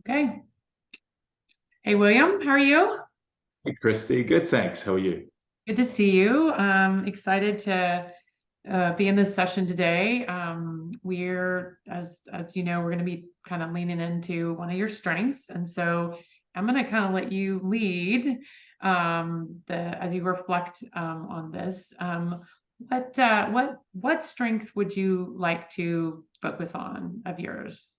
Okay. Hey, William, how are you? Hey, Christy. Good, thanks. How are you? Good to see you. Excited to be in this session today. We're, as you know, we're going to be kind of leaning into one of your strengths, and so I'm going to kind of let you lead as you reflect on this. What strength would you like to focus on of yours?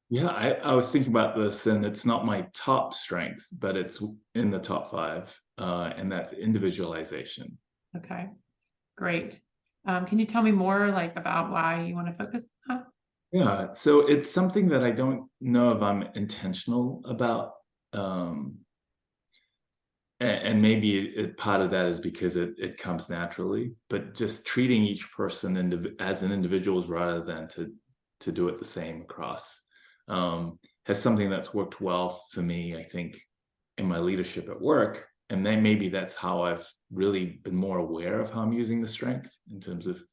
Yeah, I was thinking about this, and it's not my top strength, but it's in the top five, and that's individualization. Okay, great. Can you tell me more like about why you want to focus on that? Yeah, so it's something that I don't know if I'm intentional about, um, and maybe part of that is because it comes naturally, but just treating each person as an individuals rather than to do it the same across, has something that's worked well for me, I think, in my leadership at work. And then maybe that's how I've really been more aware of how I'm using the strength in terms of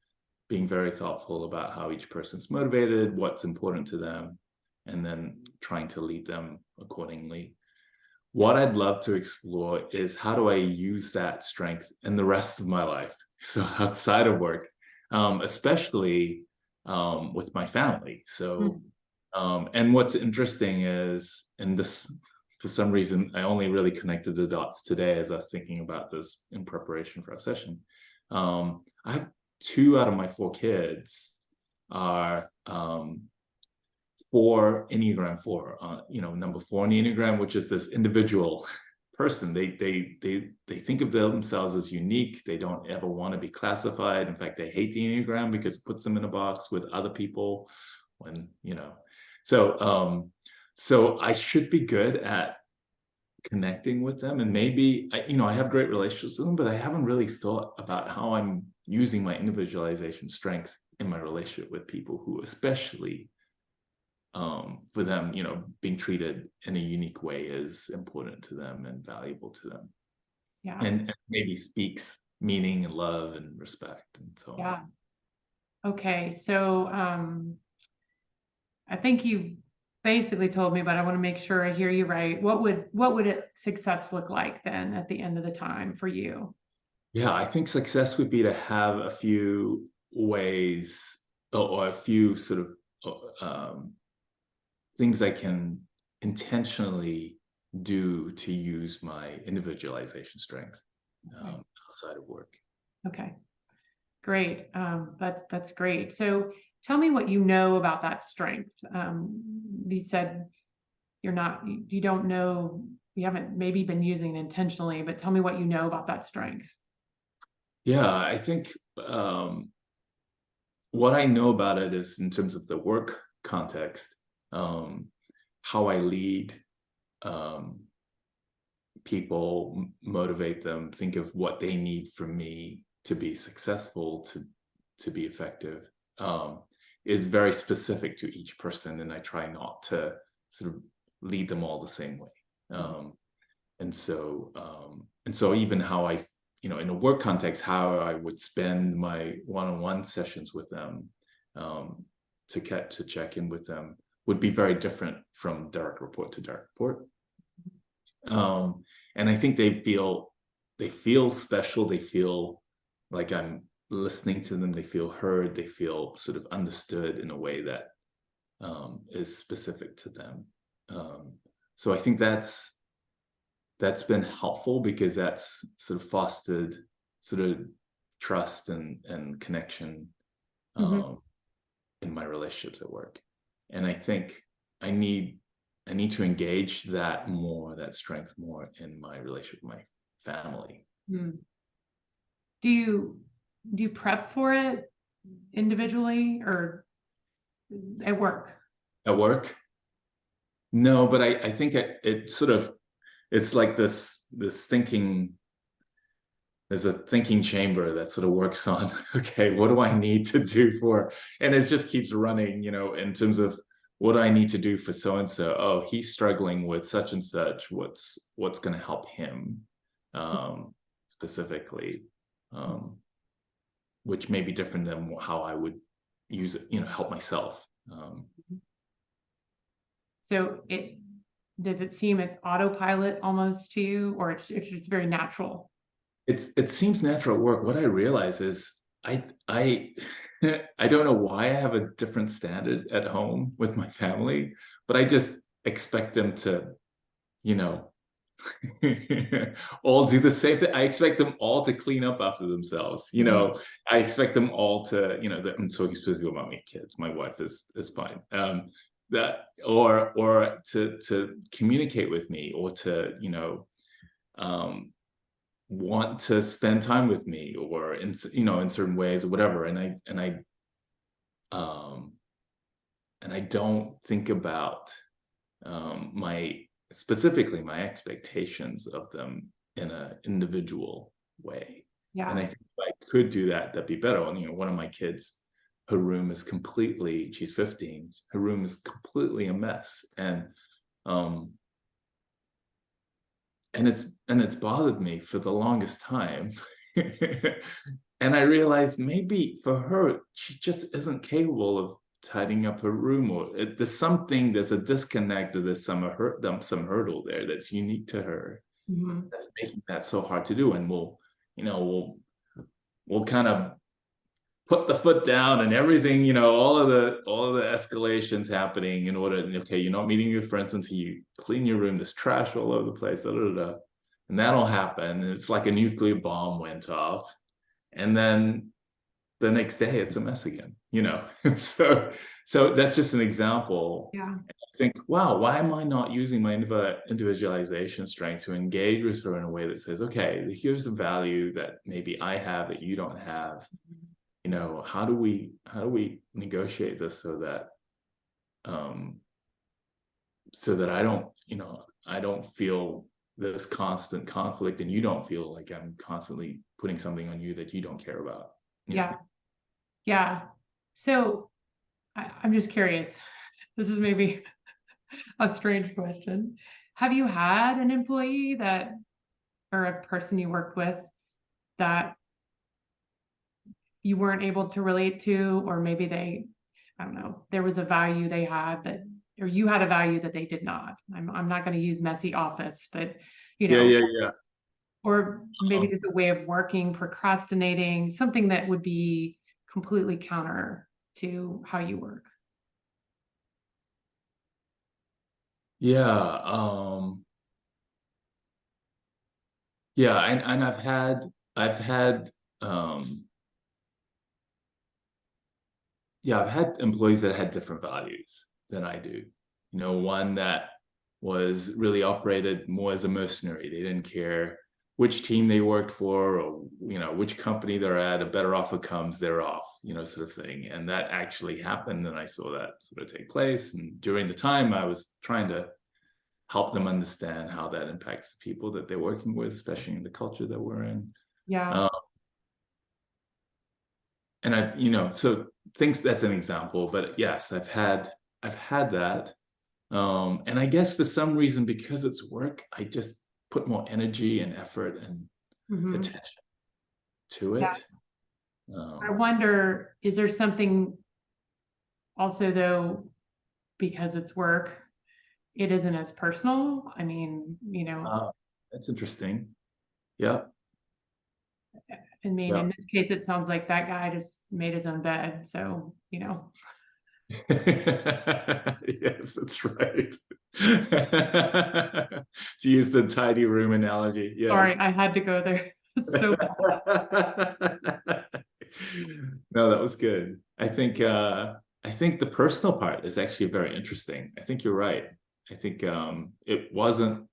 being very thoughtful about how each person's motivated, what's important to them, and then trying to lead them accordingly. What I'd love to explore is how do I use that strength in the rest of my life? So outside of work, especially with my family. So, Hmm. and what's interesting is, and this, for some reason, I only really connected the dots today as I was thinking about this in preparation for our session. I have two out of my four kids are four Enneagram four, number four in the Enneagram, which is this individual person. They think of themselves as unique. They don't ever want to be classified. In fact, they hate the Enneagram because it puts them in a box with other people. When so I should be good at connecting with them, and maybe I have great relationships with them, but I haven't really thought about how I'm using my individualization strength in my relationship with people who, especially for them, being treated in a unique way is important to them and valuable to them, Yeah, and maybe speaks meaning and love and respect and so on. yeah. Okay, so I think you basically told me, but I want to make sure I hear you right. What would success look like then at the end of the time for you? Yeah, I think success would be to have a few ways, or a few sort of things I can intentionally do to use my individualization strength Okay, outside of work. okay, great. That's great. So tell me what you know about that strength. You said you don't know, you haven't maybe been using it intentionally, but tell me what you know about that strength. Yeah, I think what I know about it is in terms of the work context, um, how I lead um, people, motivate them, think of what they need from me to be successful, to be effective, is very specific to each person, and I try not to sort of lead them all the same way. Um, and so even how I, in a work context, how I would spend my one-on-one sessions with them, um, to check in with them, would be very different from direct report to direct report. And I think they feel special. They feel like I'm listening to them. They feel heard. They feel sort of understood in a way that is specific to them. So I think that's been helpful because that's sort of fostered sort of trust and connection Mhm. um, in my relationships at work. And I think I need I need to engage that strength more in my relationship with my family. Hmm. Do you prep for it individually or at work? At work, no, but I think it sort of, it's like this thinking, there's a thinking chamber that sort of works on, okay, what do I need to do for, and it just keeps running, in terms of what do I need to do for so and so. Oh, he's struggling with such and such. What's going to help him specifically, um, which may be different than how I would use it, help myself. So it does it seem it's autopilot almost to you, or it's just very natural? It seems natural at work. What I realize is I I don't know why I have a different standard at home with my family, but I just expect them to, you know, all do the same thing. I expect them all to clean up after themselves. You Mhm. know, I expect them all to, you know, I'm talking specifically about my kids. My wife is fine. That or to communicate with me, or to, you know, um want to spend time with me, or in you know, in certain ways or whatever. Um and I don't think about my specifically my expectations of them in a individual way. And Yeah. I think if I could do that, that'd be better. And, you know, one of my kids, her room is completely, she's 15, her room is completely a mess. Um and it's bothered me for the longest time. And I realized maybe for her, she just isn't capable of tidying up her room, or there's a disconnect, or there's some hurdle there that's unique to her, Mhm. that's making that so hard to do. And you know, we'll kind of put the foot down and everything, you know, all of the escalations happening in order, okay, you're not meeting your friends until you clean your room, there's trash all over the place, da, da, da, da. And that'll happen. And it's like a nuclear bomb went off. And then the next day it's a mess again, you know. And so that's just an example. Yeah. I think, wow, why am I not using my individualization strength to engage with her in a way that says, okay, here's the value that maybe I have that you don't have. You know, how do we negotiate this um so that I don't, you know, I don't feel this constant conflict, and you don't feel like I'm constantly putting something on you that you don't care about, you know. Yeah. Yeah. So I'm just curious. This is maybe a strange question. Have you had an employee that, or a person you worked with, that you weren't able to relate to, or maybe they, I don't know, there was a value they had that, or you had a value that they did not? I'm not going to use messy office, but you Yeah, know, yeah, yeah. or maybe Um, just a way of working, procrastinating, something that would be completely counter to how you work. yeah, yeah, and I've had um yeah, I've had employees that had different values than I do. You know, one that was really operated more as a mercenary. They didn't care which team they worked for, or, you know, which company they're at. A better offer comes, they're off, you know, sort of thing. And that actually happened, and I saw that sort of take place. And during the time, I was trying to help them understand how that impacts the people that they're working with, especially in the culture that we're in. Yeah. Um, and I, you know, so things, that's an example. But yes, I've had that. And I guess for some reason, because it's work, I just put more energy and effort and Mhm. attention to Yeah. it. I Um, wonder, is there something also though, because it's work, it isn't as personal? I mean, uh, that's interesting. Yeah, I mean, yeah. in this case, it sounds like that guy just made his own bed. So, Yes, that's right. To use the tidy room analogy, sorry, yes. I had to go there. So No, that was good. I think the personal part is actually very interesting. I think you're right. I think it wasn't,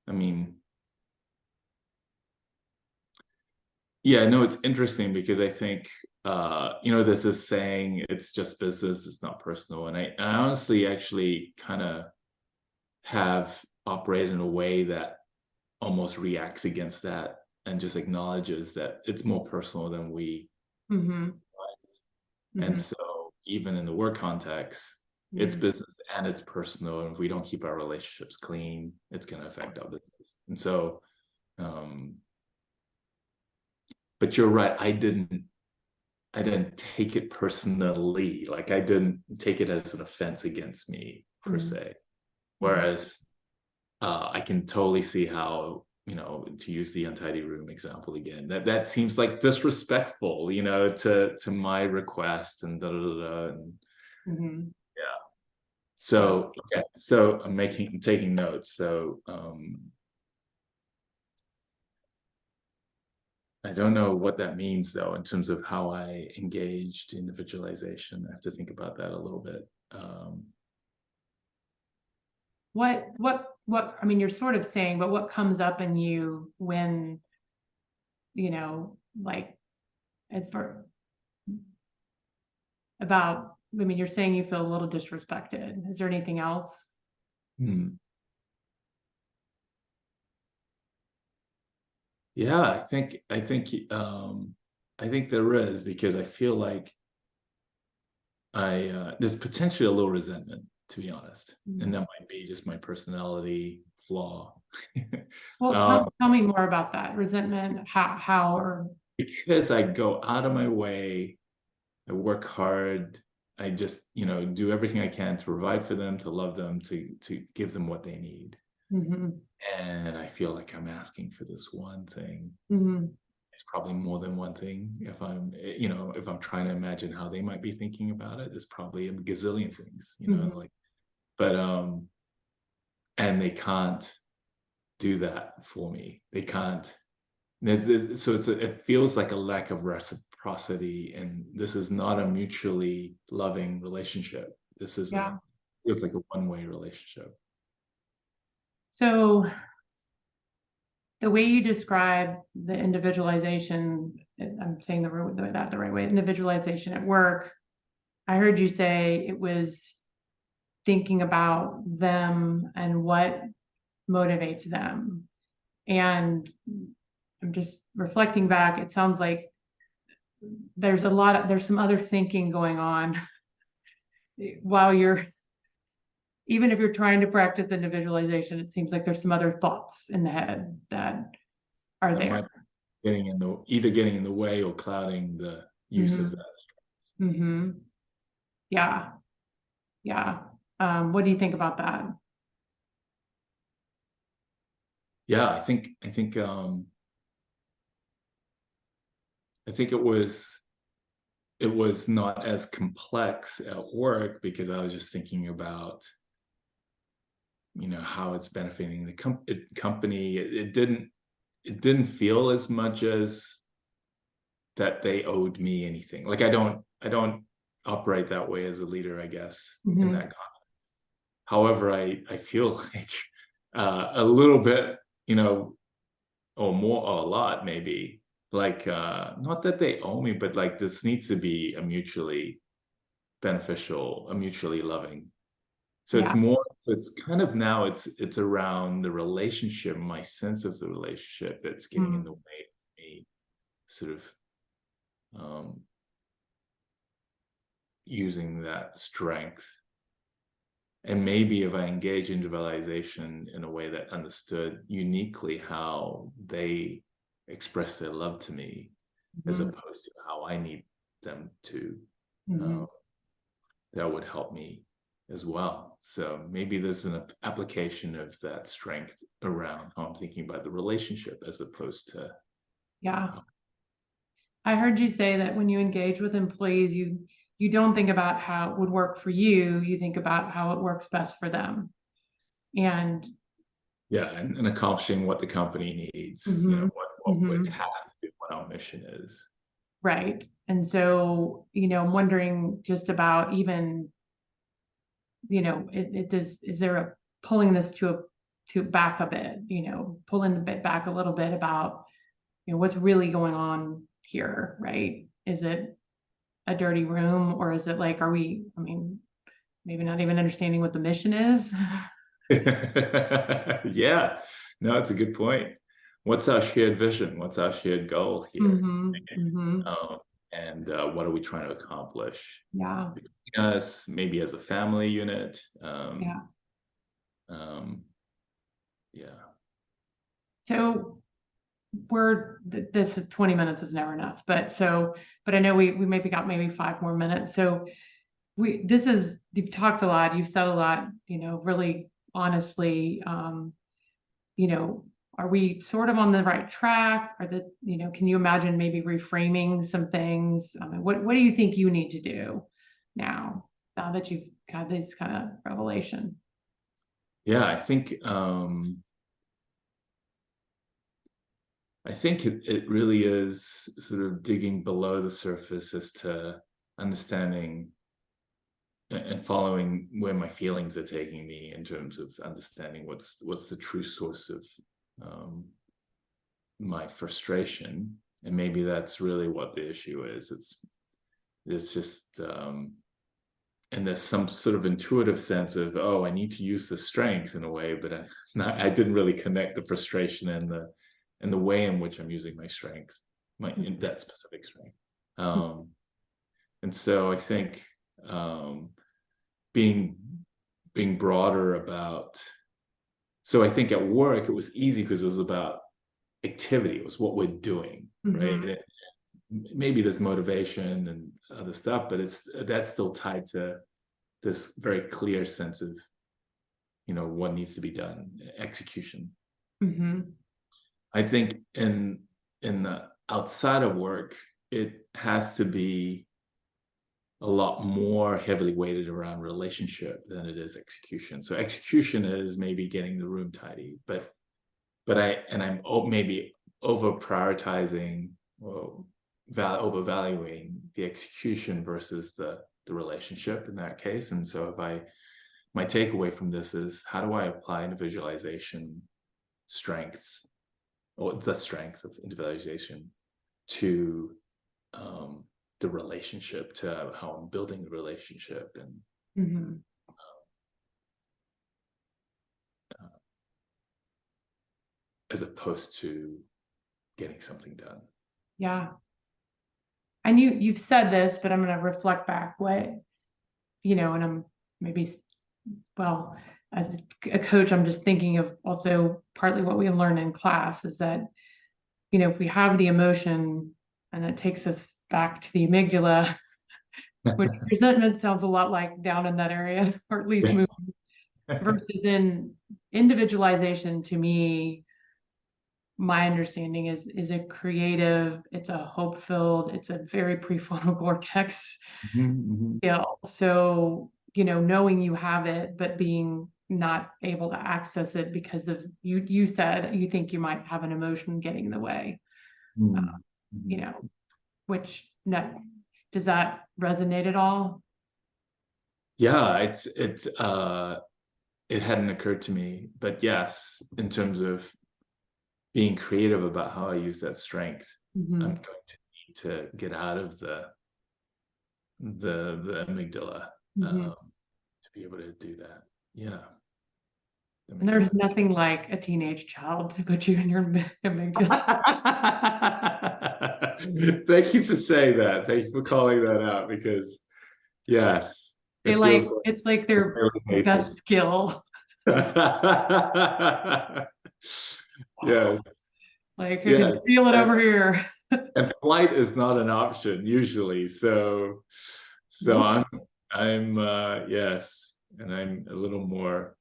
I mean, yeah, no, it's interesting because I think you know, there's this saying, it's just business, it's not personal. And I honestly actually kind of have operated in a way that almost reacts against that, and just acknowledges that it's more personal than we hmm realize. And hmm so even in the work context, it's hmm business and it's personal. And if we don't keep our relationships clean, it's going to affect our business. And so, um, but you're right. I didn't take it personally. Like, I didn't take it as an offense against me per hmm se. hmm Whereas I can totally see how, to use the untidy room example again, that seems like disrespectful, to my request and da da da da. And Mhm. yeah. Yeah. So okay, so I'm taking notes. So I don't know what that means though in terms of how I engaged in the visualization. I have to think about that a little bit. What, I mean, you're sort of saying, but what comes up in you when, like, as far about, I mean, you're saying you feel a little disrespected. Is there anything else? hmm. Yeah, I think there is, because I feel like there's potentially a little resentment, to be honest, and that might be just my personality flaw. Well, Um, tell me more about that. Resentment, or because I go out of my way, I work hard, I just, do everything I can to provide for them, to love them, to give them what they need. Mhm. And I feel like I'm asking for this one thing. Mhm. It's probably more than one thing. If I'm trying to imagine how they might be thinking about it, there's probably a gazillion things, Mhm. like, but and they can't do that for me. They can't. So it feels like a lack of reciprocity, and this is not a mutually loving relationship. This is Yeah. feels like a one-way relationship. So the way you describe the individualization, I'm saying the right way, individualization at work, I heard you say it was thinking about them and what motivates them. And I'm just reflecting back, it sounds like there's some other thinking going on while even if you're trying to practice individualization, it seems like there's some other thoughts in the head that are That there. might be either getting in the way or clouding the use of Mm-hmm. that strength. Mm-hmm. Yeah. Yeah. What do you think about that? Yeah, I think it was not as complex at work, because I was just thinking about, how it's benefiting the company. It didn't feel as much as that they owed me anything. Like I don't operate that way as a leader, I guess, in Mm-hmm. that context. However, I feel like a little bit, or more, or a lot maybe, like not that they owe me, but like this needs to be a mutually beneficial, a mutually loving. So Yeah. it's kind of now it's around the relationship, my sense of the relationship that's getting in Mm-hmm. the way of me sort of um, using that strength. And maybe if I engage in visualization in a way that understood uniquely how they express their love to me, as Mm-hmm. opposed to how I need them to, Mm-hmm. uh, that would help me as well. So maybe there's an application of that strength around how I'm thinking about the relationship, as opposed to. Yeah. I heard you say that when you engage with employees, you don't think about how it would work for you. You think about how it works best for them. And Yeah, and accomplishing what the company needs, mm-hmm. what Mm-hmm. has to be, what our mission is. Right. And so, I'm wondering just about even, is there a pulling this to back a bit, pulling the bit back a little bit about, what's really going on here, right? Is it a dirty room, or is it like, I mean, maybe not even understanding what the mission is? Yeah, no, it's a good point. What's our shared vision? What's our shared goal here? Mm-hmm. Mm-hmm. Um, and what are we trying to accomplish? Yeah. Between us, maybe as a family unit. Yeah. Um, yeah. So this is 20 minutes is never enough, but I know we maybe got maybe 5 more minutes. So you've talked a lot, you've said a lot, really honestly. you know, are we sort of on the right track? Can you imagine maybe reframing some things? I mean, what do you think you need to do now that you've got this kind of revelation? Yeah, I think it really is sort of digging below the surface as to understanding and following where my feelings are taking me in terms of understanding what's the true source of my frustration. And maybe that's really what the issue is. It's just and there's some sort of intuitive sense of, oh, I need to use the strength in a way, but I didn't really connect the frustration and the way in which I'm using my strength, in that specific strength. And so I think being broader about, so I think at work it was easy because it was about activity, it was what we're doing, right? Maybe there's motivation and other stuff, but that's still tied to this very clear sense of, what needs to be done, execution. I think in the outside of work, it has to be a lot more heavily weighted around relationship than it is execution. So execution is maybe getting the room tidy, but I'm maybe over prioritizing or overvaluing the execution versus the relationship in that case. And so my takeaway from this is, how do I apply individualization strength, or the strength of individualization, to the relationship, to how I'm building the relationship, and as opposed to getting something done. Yeah. And you've said this, but I'm going to reflect back and I'm maybe, well, as a coach, I'm just thinking of also partly what we learn in class is that, if we have the emotion and it takes us back to the amygdala, which resentment sounds a lot like down in that area, or at least moving, versus in individualization, to me, my understanding is a creative, it's a hope-filled, it's a very prefrontal cortex skill. So, knowing you have it, but being not able to access it because of you said you think you might have an emotion getting in the way. Which, no, does that resonate at all? Yeah, it hadn't occurred to me, but yes, in terms of being creative about how I use that strength, I'm going to need to get out of the amygdala to be able to do that. Yeah. And there's nothing like a teenage child to put you in your amygdala. Thank you for saying that. Thank you for calling that out, because yes, it's like their best skill. Yes. Like, you can feel it over here. And flight is not an option usually. So I'm yes, and I'm a little more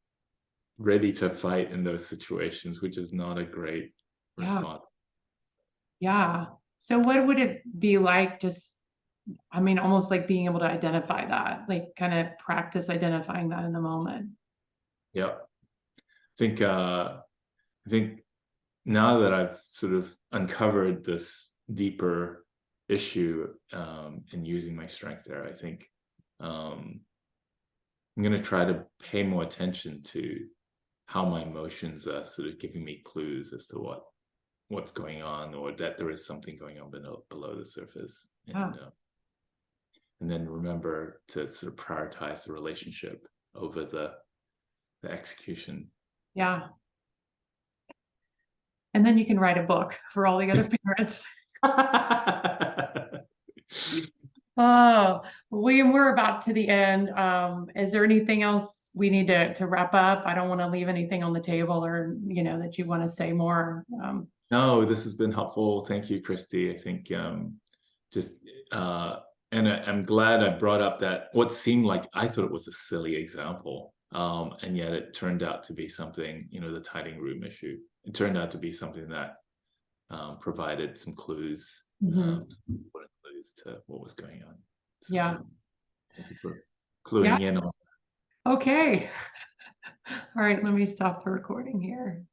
ready to fight in those situations, which is not a great response. Yeah. So what would it be like, almost like being able to identify that, like kind of practice identifying that in the moment? Yeah. I think now that I've sort of uncovered this deeper issue in using my strength there, I think I'm going to try to pay more attention to how my emotions are sort of giving me clues as to what's going on, or that there is something going on below the surface. And then remember to sort of prioritize the relationship over the execution. Yeah. And then you can write a book for all the other parents. Oh, William, we're about to the end. Is there anything else we need to wrap up? I don't want to leave anything on the table, or, that you want to say more. No, this has been helpful. Thank you, Christy. I think and I'm glad I brought up that what seemed like, I thought it was a silly example, And yet it turned out to be something, the tidying room issue. It turned out to be something that provided some clues, important clues to what was going on. So, Yeah. thank you for cluing in on. Okay. All right, let me stop the recording here.